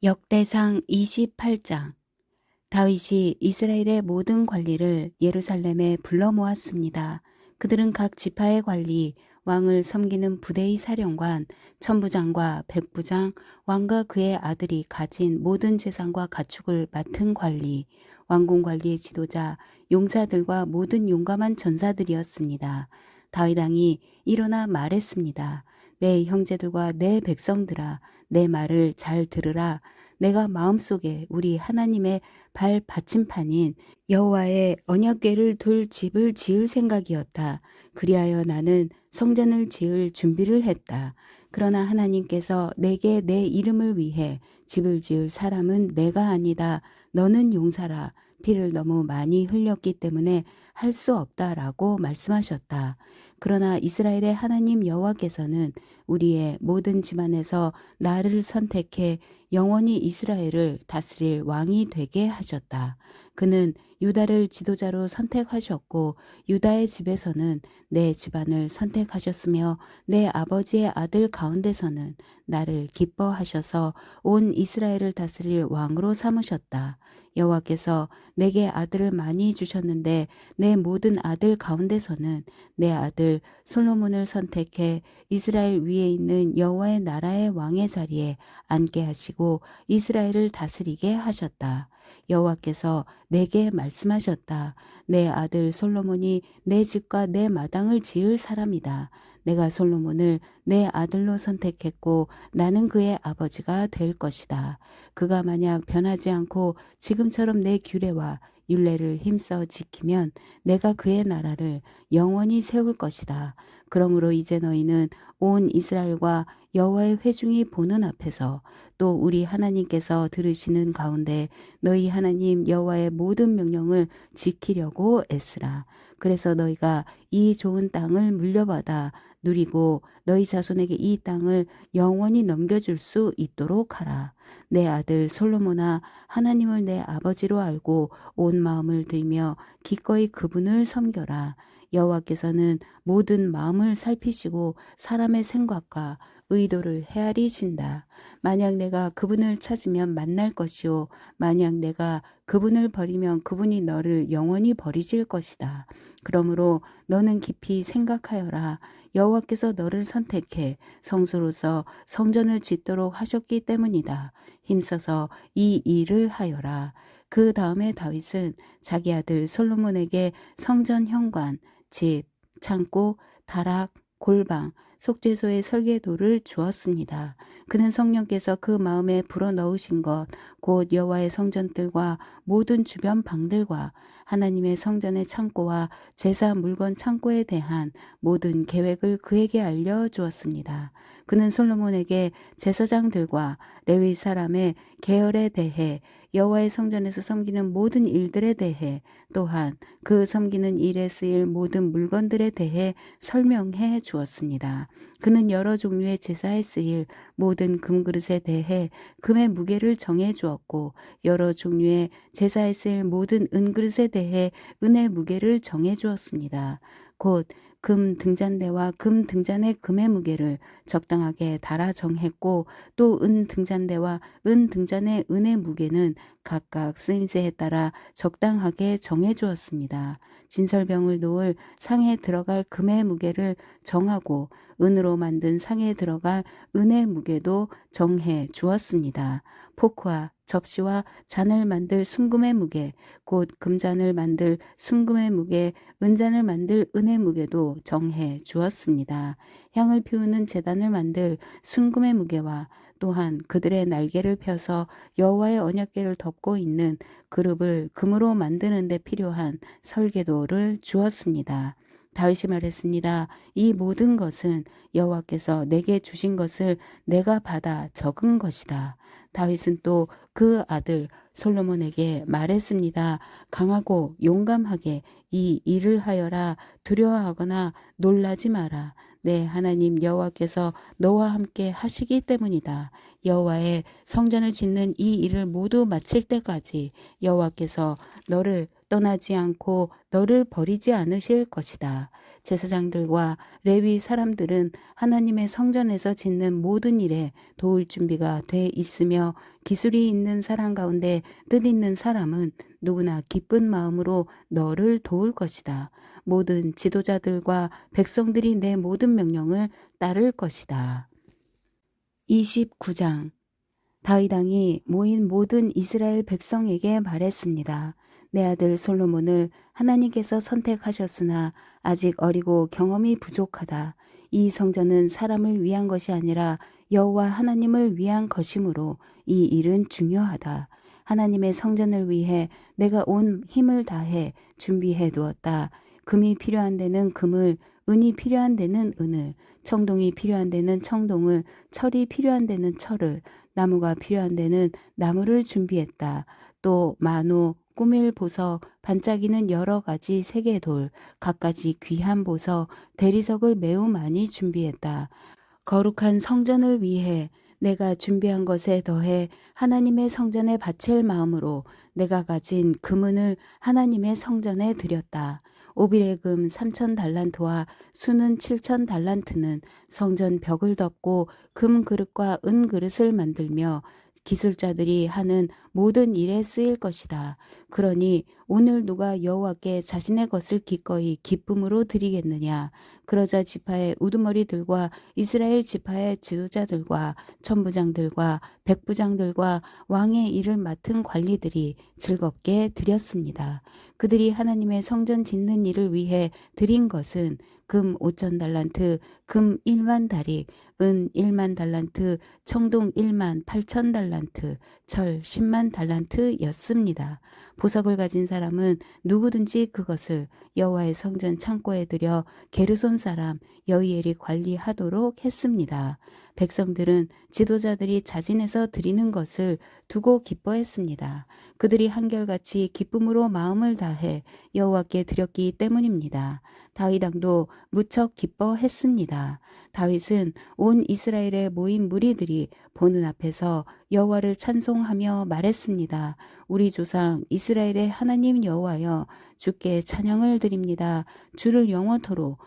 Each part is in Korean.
역대상 28장. 다윗이 이스라엘의 모든 관리를 예루살렘에 불러 모았습니다. 그들은 각 지파의 관리, 왕을 섬기는 부대의 사령관, 천부장과 백부장, 왕과 그의 아들이 가진 모든 재산과 가축을 맡은 관리, 왕궁 관리의 지도자, 용사들과 모든 용감한 전사들이었습니다. 다윗 왕이 일어나 말했습니다. 내 형제들과 내 백성들아, 내 말을 잘 들으라. 내가 마음속에 우리 하나님의 발 받침판인 여호와의 언약궤를 둘 집을 지을 생각이었다. 그리하여 나는 성전을 지을 준비를 했다. 그러나 하나님께서 내게 내 이름을 위해 집을 지을 사람은 내가 아니다. 너는 용사라. 피를 너무 많이 흘렸기 때문에 할 수 없다라고 말씀하셨다. 그러나 이스라엘의 하나님 여호와께서는 우리의 모든 집안에서 나를 선택해 영원히 이스라엘을 다스릴 왕이 되게 하셨다. 그는 유다를 지도자로 선택하셨고 유다의 집에서는 내 집안을 선택하셨으며 내 아버지의 아들 가운데서는 나를 기뻐하셔서 온 이스라엘을 다스릴 왕으로 삼으셨다. 여호와께서 내게 아들을 많이 주셨는데 내 모든 아들 가운데서는 내 아들 솔로몬을 선택해 이스라엘 위에 있는 여호와의 나라의 왕의 자리에 앉게 하시고 이스라엘을 다스리게 하셨다. 여호와께서 내게 말씀하셨다. 내 아들 솔로몬이 내 집과 내 마당을 지을 사람이다. 내가 솔로몬을 내 아들로 선택했고 나는 그의 아버지가 될 것이다. 그가 만약 변하지 않고 지금처럼 내 규례와 율례를 힘써 지키면 내가 그의 나라를 영원히 세울 것이다. 그러므로 이제 너희는 온 이스라엘과 여호와의 회중이 보는 앞에서 또 우리 하나님께서 들으시는 가운데 너희 하나님 여호와의 모든 명령을 지키려고 애쓰라. 그래서 너희가 이 좋은 땅을 물려받아 누리고 너희 자손에게 이 땅을 영원히 넘겨줄 수 있도록 하라. 내 아들 솔로몬아, 하나님을 내 아버지로 알고 온 마음을 들이며 기꺼이 그분을 섬겨라. 여호와께서는 모든 마음을 살피시고 사람의 생각과 의도를 헤아리신다. 만약 내가 그분을 찾으면 만날 것이요 만약 내가 그분을 버리면 그분이 너를 영원히 버리실 것이다. 그러므로 너는 깊이 생각하여라. 여호와께서 너를 선택해 성소로서 성전을 짓도록 하셨기 때문이다. 힘써서 이 일을 하여라. 그 다음에 다윗은 자기 아들 솔로몬에게 성전 현관, 집, 창고, 다락, 골방, 속죄소의 설계도를 주었습니다. 그는 성령께서 그 마음에 불어넣으신 것, 곧 여호와의 성전들과 모든 주변 방들과 하나님의 성전의 창고와 제사 물건 창고에 대한 모든 계획을 그에게 알려주었습니다. 그는 솔로몬에게 제사장들과 레위 사람의 계열에 대해 여호와의 성전에서 섬기는 모든 일들에 대해 또한 그 섬기는 일에 쓰일 모든 물건들에 대해 설명해 주었습니다. 그는 여러 종류의 제사에 쓰일 모든 금그릇에 대해 금의 무게를 정해 주었고 여러 종류의 제사에 쓰일 모든 은그릇에 대해 은의 무게를 정해 주었습니다. 곧 금 등잔대와 금 등잔의 금의 무게를 적당하게 달아 정했고 또 은 등잔대와 은 등잔의 은의 무게는 각각 쓰임새에 따라 적당하게 정해 주었습니다. 진설병을 놓을 상에 들어갈 금의 무게를 정하고 은으로 만든 상에 들어갈 은의 무게도 정해 주었습니다. 포크와 접시와 잔을 만들 순금의 무게, 곧 금잔을 만들 순금의 무게, 은잔을 만들 은의 무게도 정해 주었습니다. 향을 피우는 제단을 만들 순금의 무게와 또한 그들의 날개를 펴서 여호와의 언약궤를 덮고 있는 그룹을 금으로 만드는 데 필요한 설계도를 주었습니다. 다윗이 말했습니다. 이 모든 것은 여호와께서 내게 주신 것을 내가 받아 적은 것이다. 다윗은 또 그 아들 솔로몬에게 말했습니다. 강하고 용감하게 이 일을 하여라. 두려워하거나 놀라지 마라. 내 하나님 여호와께서 너와 함께 하시기 때문이다. 여호와의 성전을 짓는 이 일을 모두 마칠 때까지 여호와께서 너를 떠나지 않고 너를 버리지 않으실 것이다. 제사장들과 레위 사람들은 하나님의 성전에서 짓는 모든 일에 도울 준비가 돼 있으며 기술이 있는 사람 가운데 뜻있는 사람은 누구나 기쁜 마음으로 너를 도울 것이다. 모든 지도자들과 백성들이 내 모든 명령을 따를 것이다. 29장 다윗 왕이 모인 모든 이스라엘 백성에게 말했습니다. 내 아들 솔로몬을 하나님께서 선택하셨으나 아직 어리고 경험이 부족하다. 이 성전은 사람을 위한 것이 아니라 여호와 하나님을 위한 것이므로 이 일은 중요하다. 하나님의 성전을 위해 내가 온 힘을 다해 준비해 두었다. 금이 필요한 데는 금을, 은이 필요한 데는 은을, 청동이 필요한 데는 청동을, 철이 필요한 데는 철을, 나무가 필요한 데는 나무를 준비했다. 또 마노, 꾸밀 보석, 반짝이는 여러 가지 세계돌, 갖가지 귀한 보석, 대리석을 매우 많이 준비했다. 거룩한 성전을 위해 내가 준비한 것에 더해 하나님의 성전에 바칠 마음으로 내가 가진 금은을 하나님의 성전에 드렸다. 오빌의 금 3,000달란트와 수는 7,000달란트는 성전 벽을 덮고 금 그릇과 은 그릇을 만들며 기술자들이 하는 모든 일에 쓰일 것이다. 그러니 오늘 누가 여호와께 자신의 것을 기꺼이 기쁨으로 드리겠느냐? 그러자 지파의 우두머리들과 이스라엘 지파의 지도자들과 천부장들과 백부장들과 왕의 일을 맡은 관리들이 즐겁게 드렸습니다. 그들이 하나님의 성전 짓는 일을 위해 드린 것은 금 5,000달란트, 금 1만 다리, 은 1만 달란트, 청동 1만 8,000달란트, 철 10만 달란트였습니다. 보석을 가진 사람은 누구든지 그것을 여호와의 성전 창고에 들여 게르손 사람 여이엘이 관리하도록 했습니다. 백성들은 지도자들이 자진해서 드리는 것을 두고 기뻐했습니다. 그들이 한결같이 기쁨으로 마음을 다해 여호와께 드렸기 때문입니다. 다윗 왕도 무척 기뻐했습니다. 다윗은 온 이스라엘에 모인 무리들이 보는 앞에서 여호와를 찬송하며 말했습니다. 우리 조상 이스라엘의 하나님 여호와여, 주께 찬양을 드립니다. 주를 영원토록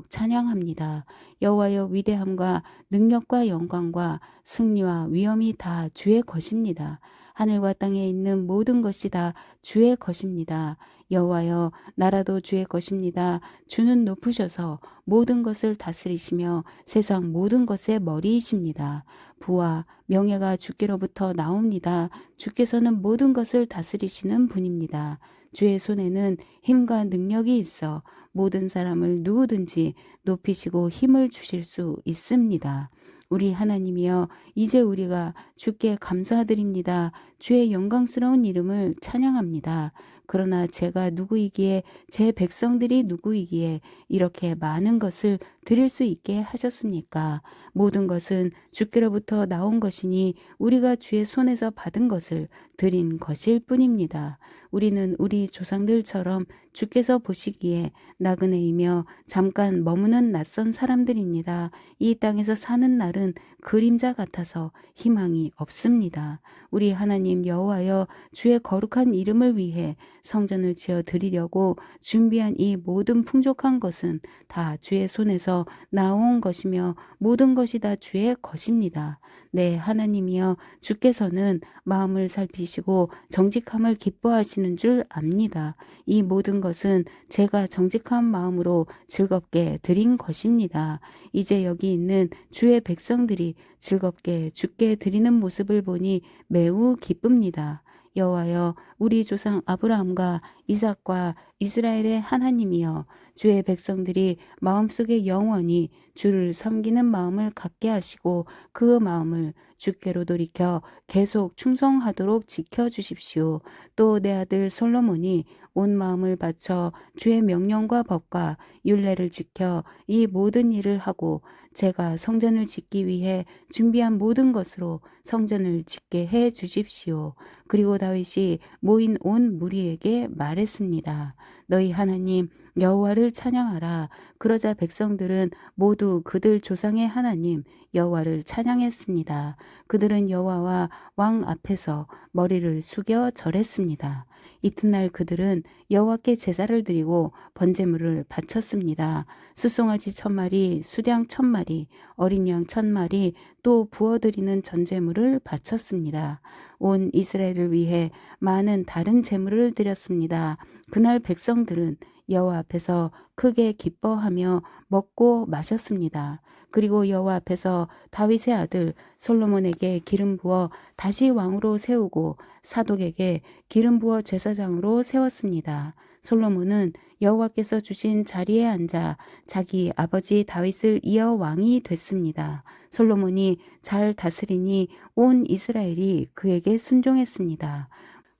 찬양합니다. 여호와여, 위대함과 능력과 영광과 승리와 위엄이 다 주의 것입니다. 하늘과 땅에 있는 모든 것이 다 주의 것입니다. 여호와여, 나라도 주의 것입니다. 주는 높으셔서 모든 것을 다스리시며 세상 모든 것의 머리이십니다. 부와 명예가 주께로부터 나옵니다. 주께서는 모든 것을 다스리시는 분입니다. 주의 손에는 힘과 능력이 있어 모든 사람을 누구든지 높이시고 힘을 주실 수 있습니다. 우리 하나님이여, 이제 우리가 주께 감사드립니다. 주의 영광스러운 이름을 찬양합니다. 그러나 제가 누구이기에, 제 백성들이 누구이기에 이렇게 많은 것을 드릴 수 있게 하셨습니까? 모든 것은 주께로부터 나온 것이니 우리가 주의 손에서 받은 것을 드린 것일 뿐입니다. 우리는 우리 조상들처럼 주께서 보시기에 나그네이며 잠깐 머무는 낯선 사람들입니다. 이 땅에서 사는 날은 그림자 같아서 희망이 없습니다. 우리 하나님 여호와여, 주의 거룩한 이름을 위해 성전을 지어 드리려고 준비한 이 모든 풍족한 것은 다 주의 손에서 나온 것이며 모든 것이 다 주의 것입니다. 네, 하나님이여, 주께서는 마음을 살피시고 정직함을 기뻐하시는 줄 압니다. 이 모든 것은 제가 정직한 마음으로 즐겁게 드린 것입니다. 이제 여기 있는 주의 백성들이 즐겁게 주께 드리는 모습을 보니 매우 기쁩니다. 여호와여, 우리 조상 아브라함과 이삭과 이스라엘의 하나님이여, 주의 백성들이 마음속에 영원히 주를 섬기는 마음을 갖게 하시고 그 마음을 주께로 돌이켜 계속 충성하도록 지켜주십시오. 또 내 아들 솔로몬이 온 마음을 바쳐 주의 명령과 법과 율례를 지켜 이 모든 일을 하고 제가 성전을 짓기 위해 준비한 모든 것으로 성전을 짓게 해 주십시오. 그리고 다윗이 모인 온 무리에게 말했습니다. 너희 하나님 여호와를 찬양하라. 그러자 백성들은 모두 그들 조상의 하나님 여호와를 찬양했습니다. 그들은 여호와와 왕 앞에서 머리를 숙여 절했습니다. 이튿날 그들은 여호와께 제사를 드리고 번제물을 바쳤습니다. 숫송아지 1,000마리, 수량 1,000마리, 어린 양 1,000마리, 또 부어드리는 전제물을 바쳤습니다. 온 이스라엘을 위해 많은 다른 제물을 드렸습니다. 그날 백성들은 여호와 앞에서 크게 기뻐하며 먹고 마셨습니다. 그리고 여호와 앞에서 다윗의 아들 솔로몬에게 기름 부어 다시 왕으로 세우고 사독에게 기름 부어 제사장으로 세웠습니다. 솔로몬은 여호와께서 주신 자리에 앉아 자기 아버지 다윗을 이어 왕이 됐습니다. 솔로몬이 잘 다스리니 온 이스라엘이 그에게 순종했습니다.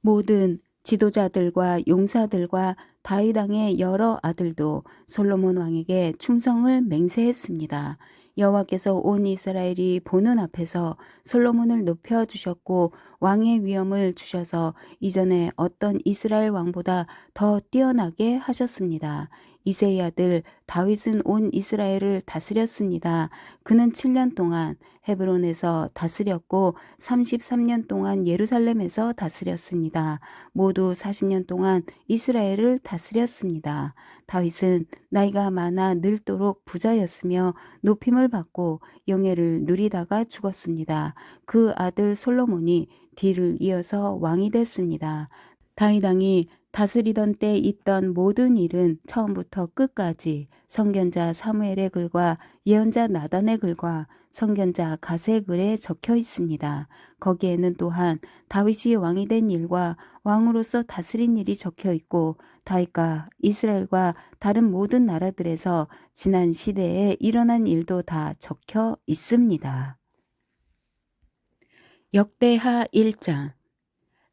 모든 지도자들과 용사들과 다윗 왕의 여러 아들도 솔로몬 왕에게 충성을 맹세했습니다. 여호와께서 온 이스라엘이 보는 앞에서 솔로몬을 높여 주셨고 왕의 위엄을 주셔서 이전에 어떤 이스라엘 왕보다 더 뛰어나게 하셨습니다. 이새의 아들 다윗은 온 이스라엘을 다스렸습니다. 그는 7년 동안 헤브론에서 다스렸고 33년 동안 예루살렘에서 다스렸습니다. 모두 40년 동안 이스라엘을 다스렸습니다. 다윗은 나이가 많아 늙도록 부자였으며 높임을 받고 영예를 누리다가 죽었습니다. 그 아들 솔로몬이 뒤를 이어서 왕이 됐습니다. 다윗 왕이 다스리던 때 있던 모든 일은 처음부터 끝까지 선견자 사무엘의 글과 예언자 나단의 글과 선견자 갓의 글에 적혀 있습니다. 거기에는 또한 다윗이 왕이 된 일과 왕으로서 다스린 일이 적혀 있고 다윗과 이스라엘과 다른 모든 나라들에서 지난 시대에 일어난 일도 다 적혀 있습니다. 역대하 1장.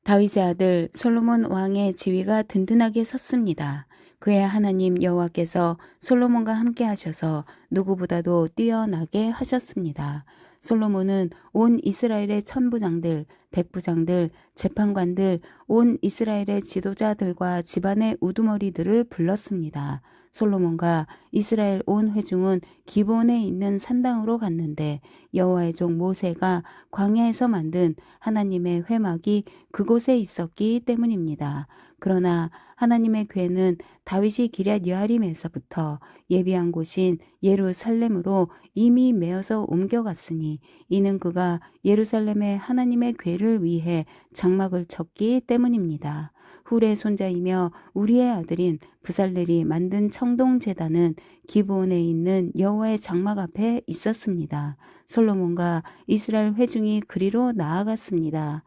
다윗의 아들 솔로몬 왕의 지위가 든든하게 섰습니다. 그의 하나님 여호와께서 솔로몬과 함께 하셔서 누구보다도 뛰어나게 하셨습니다. 솔로몬은 온 이스라엘의 천부장들, 백부장들, 재판관들, 온 이스라엘의 지도자들과 집안의 우두머리들을 불렀습니다. 솔로몬과 이스라엘 온 회중은 기브온에 있는 산당으로 갔는데 여호와의 종 모세가 광야에서 만든 하나님의 회막이 그곳에 있었기 때문입니다. 그러나 하나님의 궤는 다윗이 기럇 여아림에서부터 예비한 곳인 예루살렘으로 이미 메어서 옮겨갔으니 이는 그가 예루살렘에 하나님의 궤를 위해 장막을 쳤기 때문입니다. 훌의 손자이며 우리의 아들인 브살렐이 만든 청동제단은 기브온에 있는 여호와의 장막 앞에 있었습니다. 솔로몬과 이스라엘 회중이 그리로 나아갔습니다.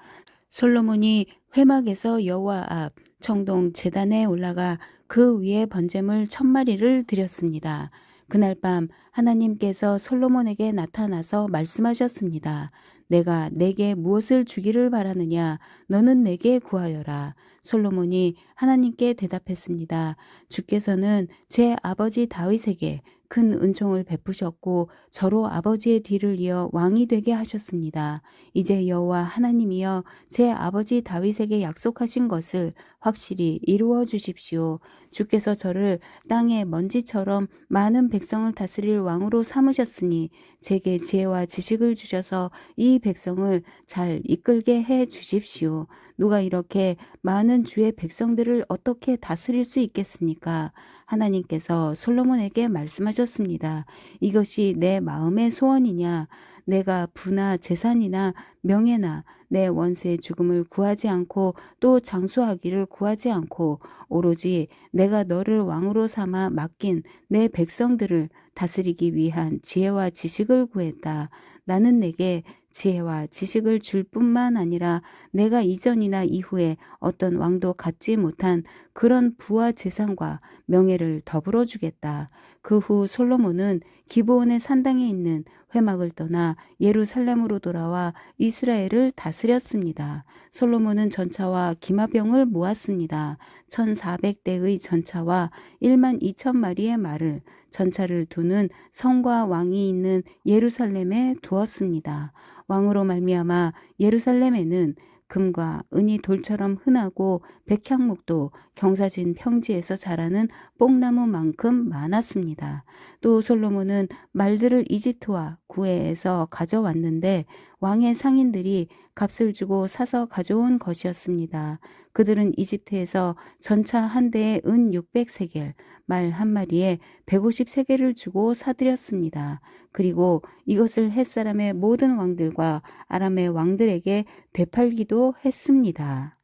솔로몬이 회막에서 여호와 앞 청동 제단에 올라가 그 위에 번제물 1,000마리를 드렸습니다. 그날 밤 하나님께서 솔로몬에게 나타나서 말씀하셨습니다. 내가 내게 무엇을 주기를 바라느냐? 너는 내게 구하여라. 솔로몬이 하나님께 대답했습니다. 주께서는 제 아버지 다윗에게 큰 은총을 베푸셨고 저로 아버지의 뒤를 이어 왕이 되게 하셨습니다. 이제 여호와 하나님이여 제 아버지 다윗에게 약속하신 것을 확실히 이루어 주십시오. 주께서 저를 땅의 먼지처럼 많은 백성을 다스릴 왕으로 삼으셨으니 제게 지혜와 지식을 주셔서 이 백성을 잘 이끌게 해 주십시오. 누가 이렇게 많은 주의 백성들을 어떻게 다스릴 수 있겠습니까? 하나님께서 솔로몬에게 말씀하셨습니다. 이것이 내 마음의 소원이냐? 내가 부나 재산이나 명예나 내 원수의 죽음을 구하지 않고 또 장수하기를 구하지 않고 오로지 내가 너를 왕으로 삼아 맡긴 내 백성들을 다스리기 위한 지혜와 지식을 구했다. 나는 내게 지혜와 지식을 줄 뿐만 아니라 내가 이전이나 이후에 어떤 왕도 갖지 못한 그런 부와 재산과 명예를 더불어 주겠다. 그 후 솔로몬은 기브온의 산당에 있는 회막을 떠나 예루살렘으로 돌아와 이스라엘을 다스렸습니다. 솔로몬은 전차와 기마병을 모았습니다. 1,400대의 전차와 12,000마리의 말을 전차를 두는 성과 왕이 있는 예루살렘에 두었습니다. 왕으로 말미암아 예루살렘에는 금과 은이 돌처럼 흔하고 백향목도 경사진 평지에서 자라는 뽕나무만큼 많았습니다. 또 솔로몬은 말들을 이집트와 구해에서 가져왔는데 왕의 상인들이 값을 주고 사서 가져온 것이었습니다. 그들은 이집트에서 전차 한 대에 은 600세겔, 말 한 마리에 150세겔을 주고 사들였습니다. 그리고 이것을 햇사람의 모든 왕들과 아람의 왕들에게 되팔기도 했습니다.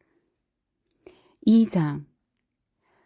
2장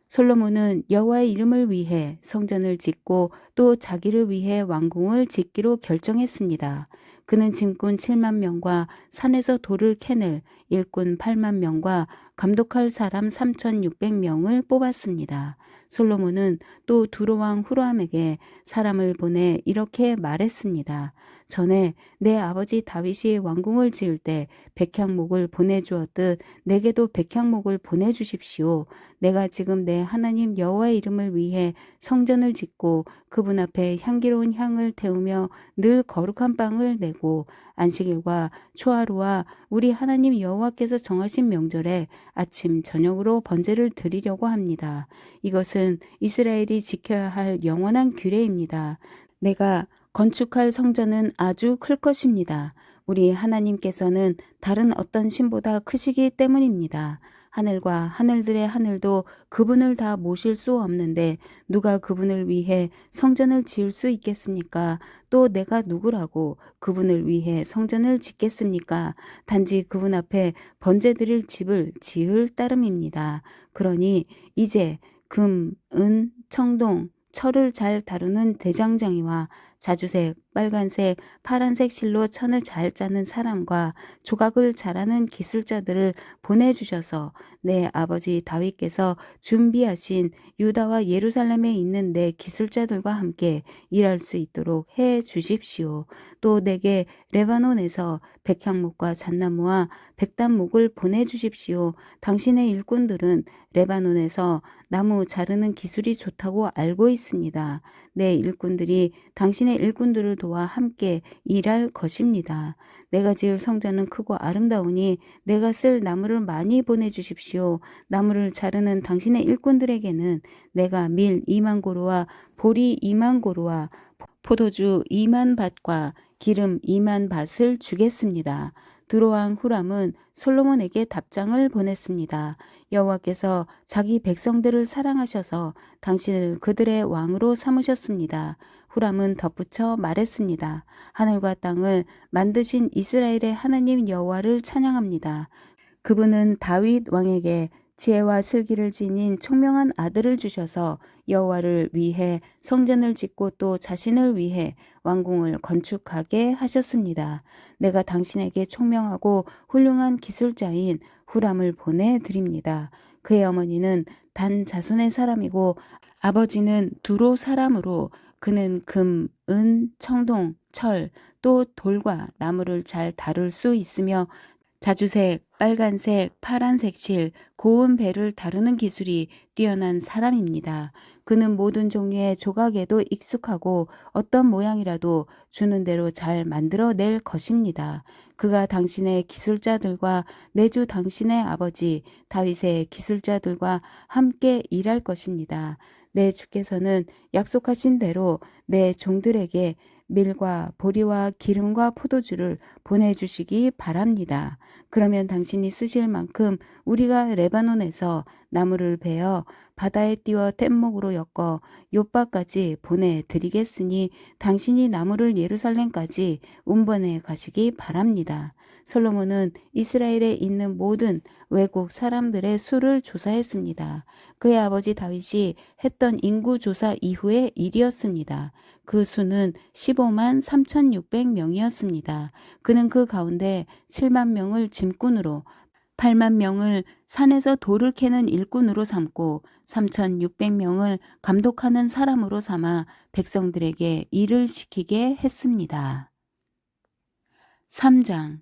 솔로몬은 여호와의 이름을 위해 성전을 짓고 또 자기를 위해 왕궁을 짓기로 결정했습니다. 그는 짐꾼 7만 명과 산에서 돌을 캐낼 일꾼 8만 명과 감독할 사람 3,600명을 뽑았습니다. 솔로몬은 또 두로왕 후람에게 사람을 보내 이렇게 말했습니다. 전에 내 아버지 다윗이 왕궁을 지을 때 백향목을 보내주었듯 내게도 백향목을 보내주십시오. 내가 지금 내 하나님 여호와의 이름을 위해 성전을 짓고 그분 앞에 향기로운 향을 태우며 늘 거룩한 빵을 내고 안식일과 초하루와 우리 하나님 여호와께서 정하신 명절에 아침 저녁으로 번제를 드리려고 합니다. 이것은 이스라엘이 지켜야 할 영원한 규례입니다. 내가 건축할 성전은 아주 클 것입니다. 우리 하나님께서는 다른 어떤 신보다 크시기 때문입니다. 하늘과 하늘들의 하늘도 그분을 다 모실 수 없는데 누가 그분을 위해 성전을 지을 수 있겠습니까? 또 내가 누구라고 그분을 위해 성전을 짓겠습니까? 단지 그분 앞에 번제드릴 집을 지을 따름입니다. 그러니 이제 금, 은, 청동, 철을 잘 다루는 대장장이와 자주색, 빨간색, 파란색 실로 천을 잘 짜는 사람과 조각을 잘하는 기술자들을 보내주셔서 내 아버지 다윗께서 준비하신 유다와 예루살렘에 있는 내 기술자들과 함께 일할 수 있도록 해 주십시오. 또 내게 레바논에서 백향목과 잣나무와 백단목을 보내주십시오. 당신의 일꾼들은 레바논에서 나무 자르는 기술이 좋다고 알고 있습니다. 내 일꾼들이 당신의 일꾼들을 도와 함께 일할 것입니다. 내가 지을 성전은 크고 아름다우니 내가 쓸 나무를 많이 보내주십시오. 나무를 자르는 당신의 일꾼들에게는 내가 밀 2만 고루와 보리 2만 고루와 포도주 2만 밭과 기름 2만 밭을 주겠습니다. 두로왕 후람은 솔로몬에게 답장을 보냈습니다. 여호와께서 자기 백성들을 사랑하셔서 당신을 그들의 왕으로 삼으셨습니다. 후람은 덧붙여 말했습니다. 하늘과 땅을 만드신 이스라엘의 하나님 여호와를 찬양합니다. 그분은 다윗 왕에게 지혜와 슬기를 지닌 총명한 아들을 주셔서 여호와를 위해 성전을 짓고 또 자신을 위해 왕궁을 건축하게 하셨습니다. 내가 당신에게 총명하고 훌륭한 기술자인 후람을 보내드립니다. 그의 어머니는 단 자손의 사람이고 아버지는 두로 사람으로 그는 금, 은, 청동, 철, 또 돌과 나무를 잘 다룰 수 있으며 자주색, 빨간색, 파란색 실, 고운 배를 다루는 기술이 뛰어난 사람입니다. 그는 모든 종류의 조각에도 익숙하고 어떤 모양이라도 주는 대로 잘 만들어낼 것입니다. 그가 당신의 기술자들과 내주 당신의 아버지 다윗의 기술자들과 함께 일할 것입니다. 내 주께서는 약속하신 대로 내 종들에게 밀과 보리와 기름과 포도주를 보내주시기 바랍니다. 그러면 당신이 쓰실 만큼 우리가 레바논에서 나무를 베어 바다에 띄워 뗏목으로 엮어 욥바까지 보내드리겠으니 당신이 나무를 예루살렘까지 운반해 가시기 바랍니다. 솔로몬은 이스라엘에 있는 모든 외국 사람들의 수를 조사했습니다. 그의 아버지 다윗이 했던 인구 조사 이후의 일이었습니다. 그 수는 15만 3,600명이었습니다. 그는 그 가운데 7만 명을 짐꾼으로 8만 명을 산에서 돌을 캐는 일꾼으로 삼고 3,600명을 감독하는 사람으로 삼아 백성들에게 일을 시키게 했습니다. 3장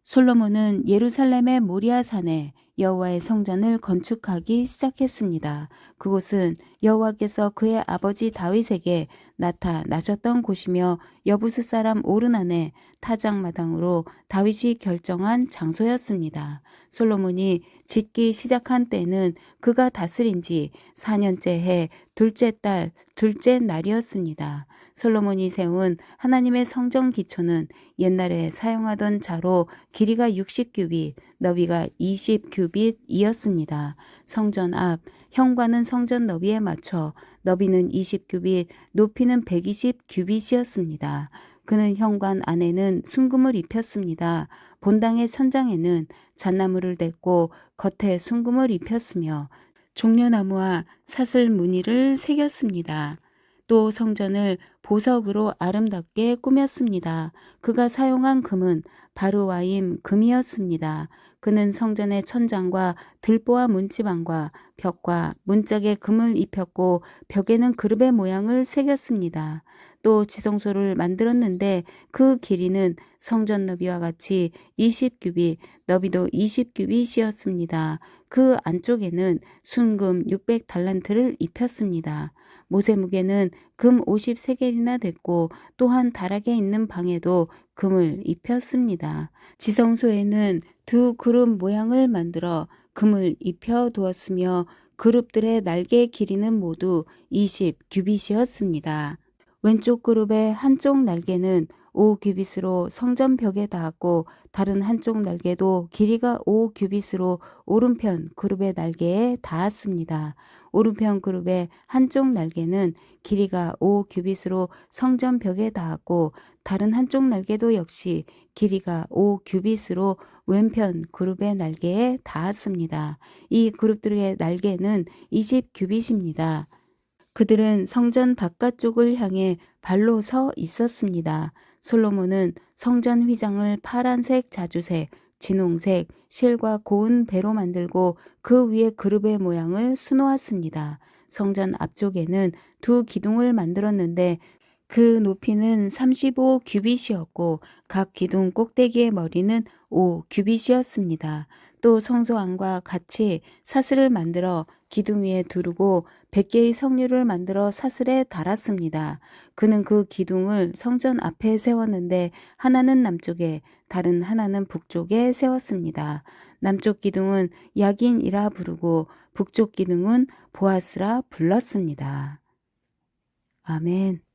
솔로몬은 예루살렘의 모리아산에 여호와의 성전을 건축하기 시작했습니다. 그곳은 여호와께서 그의 아버지 다윗에게 나타나셨던 곳이며 여부스 사람 오르난의 타작마당으로 다윗이 결정한 장소였습니다. 솔로몬이 짓기 시작한 때는 그가 다스린 지 4년째 해 둘째 달 둘째 날이었습니다. 솔로몬이 세운 하나님의 성전 기초는 옛날에 사용하던 자로 길이가 60규빗, 너비가 20규빗이었습니다. 성전 앞 현관은 성전 너비에 맞춰 너비는 20규빗, 높이는 120규빗이었습니다. 그는 현관 안에는 순금을 입혔습니다. 본당의 천장에는 잣나무를 댔고 겉에 순금을 입혔으며 종려나무와 사슬 무늬를 새겼습니다. 또 성전을 보석으로 아름답게 꾸몄습니다. 그가 사용한 금은 바루와임 금이었습니다. 그는 성전의 천장과 들보와 문지방과 벽과 문짝에 금을 입혔고 벽에는 그룹의 모양을 새겼습니다. 또 지성소를 만들었는데 그 길이는 성전 너비와 같이 20규빗, 너비도 20규빗이었습니다. 그 안쪽에는 순금 600달란트를 입혔습니다. 모세 무게는 금 50세겔이나 됐고 또한 다락에 있는 방에도 금을 입혔습니다. 지성소에는 두 그룹 모양을 만들어 금을 입혀 두었으며 그룹들의 날개 길이는 모두 20규빗이었습니다. 왼쪽 그룹의 한쪽 날개는 5규빗으로 성전 벽에 닿았고 다른 한쪽 날개도 길이가 5규빗으로 오른편 그룹의 날개에 닿았습니다. 오른편 그룹의 한쪽 날개는 길이가 5규빗으로 성전 벽에 닿았고 다른 한쪽 날개도 역시 길이가 5규빗으로 왼편 그룹의 날개에 닿았습니다. 이 그룹들의 날개는 20규빗입니다. 그들은 성전 바깥쪽을 향해 발로 서 있었습니다. 솔로몬은 성전 휘장을 파란색 자주색, 진홍색, 실과 고운 배로 만들고 그 위에 그룹의 모양을 수놓았습니다. 성전 앞쪽에는 두 기둥을 만들었는데 그 높이는 35규빗이었고 각 기둥 꼭대기의 머리는 5규빗이었습니다. 또 성소 안과 같이 사슬을 만들어 기둥 위에 두르고 100개의 석류를 만들어 사슬에 달았습니다. 그는 그 기둥을 성전 앞에 세웠는데 하나는 남쪽에 다른 하나는 북쪽에 세웠습니다. 남쪽 기둥은 야긴이라 부르고 북쪽 기둥은 보아스라 불렀습니다. 아멘.